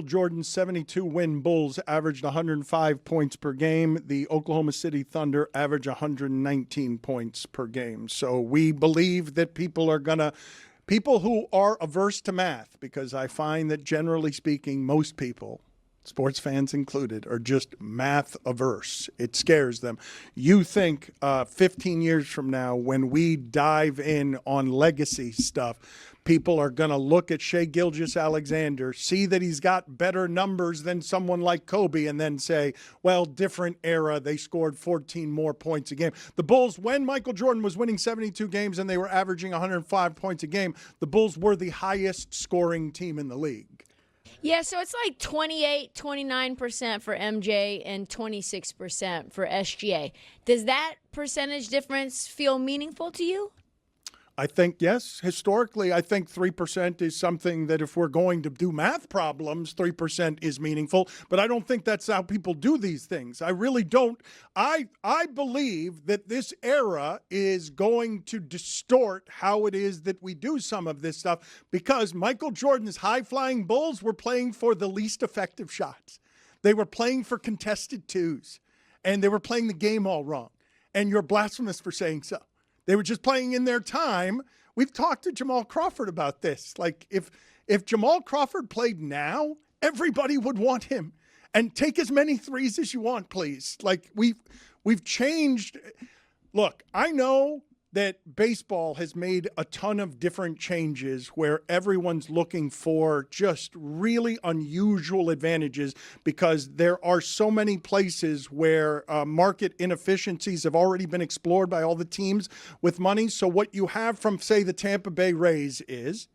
Jordan's 72-win Bulls averaged 105 points per game. The Oklahoma City Thunder average 119 points per game. So we believe that people who are averse to math, because I find that generally speaking, most people, sports fans included, are just math averse. It scares them. You think 15 years from now, when we dive in on legacy stuff, people are going to look at Shai Gilgeous-Alexander, see that he's got better numbers than someone like Kobe, and then say, well, different era, they scored 14 more points a game. The Bulls, when Michael Jordan was winning 72 games and they were averaging 105 points a game, the Bulls were the highest scoring team in the league. Yeah, so it's like 28, 29% for MJ and 26% for SGA. Does that percentage difference feel meaningful to you? I think, yes. Historically, I think 3% is something that if we're going to do math problems, 3% is meaningful. But I don't think that's how people do these things. I really don't. I believe that this era is going to distort how it is that we do some of this stuff, because Michael Jordan's high-flying Bulls were playing for the least effective shots. They were playing for contested twos, and they were playing the game all wrong. And you're blasphemous for saying so. They were just playing in their time. We've talked to Jamal Crawford about this. Like, if Jamal Crawford played now, everybody would want him. And take as many threes as you want, please. Like, we've changed. Look, I know that baseball has made a ton of different changes where everyone's looking for just really unusual advantages, because there are so many places where market inefficiencies have already been explored by all the teams with money. So what you have from, say, the Tampa Bay Rays is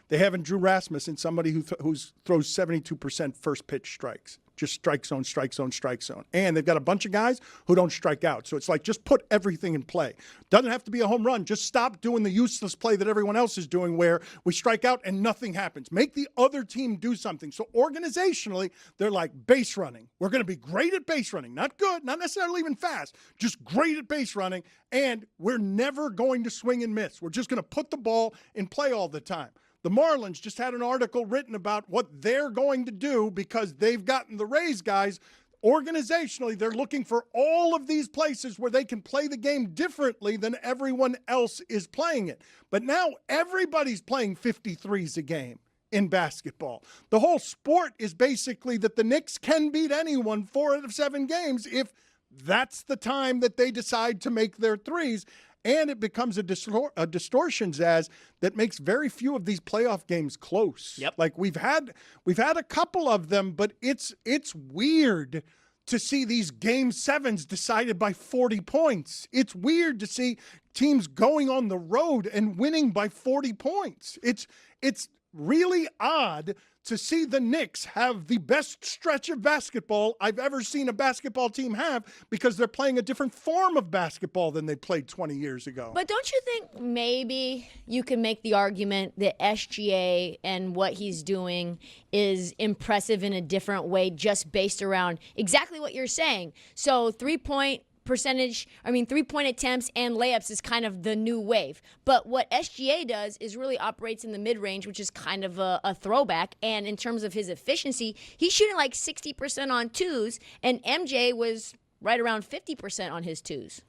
they have in Drew Rasmussen somebody who throws 72% first pitch strikes. Just strike zone, strike zone, strike zone. And they've got a bunch of guys who don't strike out. So it's like, just put everything in play. Doesn't have to be a home run. Just stop doing the useless play that everyone else is doing where we strike out and nothing happens. Make the other team do something. So organizationally, they're like, base running. We're going to be great at base running. Not good, not necessarily even fast, just great at base running. And we're never going to swing and miss. We're just going to put the ball in play all the time. The Marlins just had an article written about what they're going to do because they've gotten the Rays guys. Organizationally, they're looking for all of these places where they can play the game differently than everyone else is playing it. But now everybody's playing 53s a game in basketball. The whole sport is basically that the Knicks can beat anyone 4 out of 7 games if that's the time that they decide to make their threes. And it becomes a distortion, Zaz, that makes very few of these playoff games close. Yep. Like we've had a couple of them, but it's weird to see these game 7s decided by 40 points. It's weird to see teams going on the road and winning by 40 points. It's really odd to see the Knicks have the best stretch of basketball I've ever seen a basketball team have, because they're playing a different form of basketball than they played 20 years ago. But don't you think maybe you can make the argument that SGA and what he's doing is impressive in a different way, just based around exactly what you're saying? So 3-point attempts and layups is kind of the new wave. But what SGA does is really operates in the mid-range, which is kind of a throwback. And in terms of his efficiency, he's shooting like 60% on twos, and MJ was right around 50% on his twos.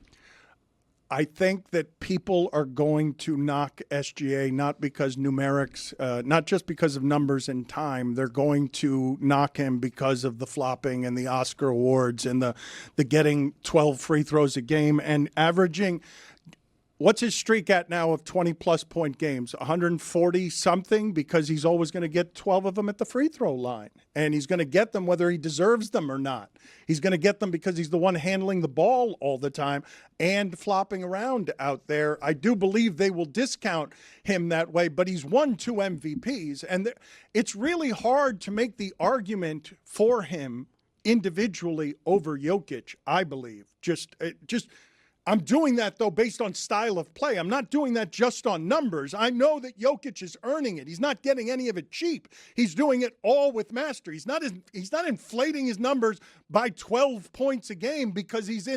I think that people are going to knock SGA not because numerics, not just because of numbers and time. They're going to knock him because of the flopping and the Oscar awards and the getting 12 free throws a game and averaging. What's his streak at now of 20-plus point games? 140-something, because he's always going to get 12 of them at the free throw line. And he's going to get them whether he deserves them or not. He's going to get them because he's the one handling the ball all the time and flopping around out there. I do believe they will discount him that way, but he's won 2 MVPs. And it's really hard to make the argument for him individually over Jokic, I believe. I'm doing that, though, based on style of play. I'm not doing that just on numbers. I know that Jokic is earning it. He's not getting any of it cheap. He's doing it all with mastery. He's not inflating his numbers by 12 points a game because he's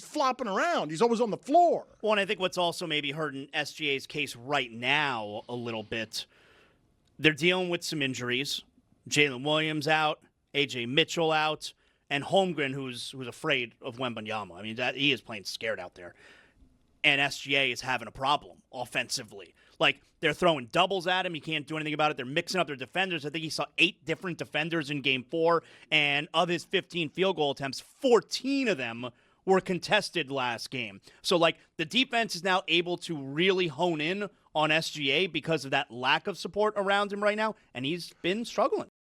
flopping around. He's always on the floor. Well, and I think what's also maybe hurting SGA's case right now a little bit, they're dealing with some injuries. Jalen Williams out, A.J. Mitchell out, and Holmgren, who's afraid of Wembanyama. I mean, that he is playing scared out there. And SGA is having a problem offensively. Like, they're throwing doubles at him. He can't do anything about it. They're mixing up their defenders. I think he saw 8 different defenders in Game 4. And of his 15 field goal attempts, 14 of them were contested last game. So, like, the defense is now able to really hone in on SGA because of that lack of support around him right now. And he's been struggling.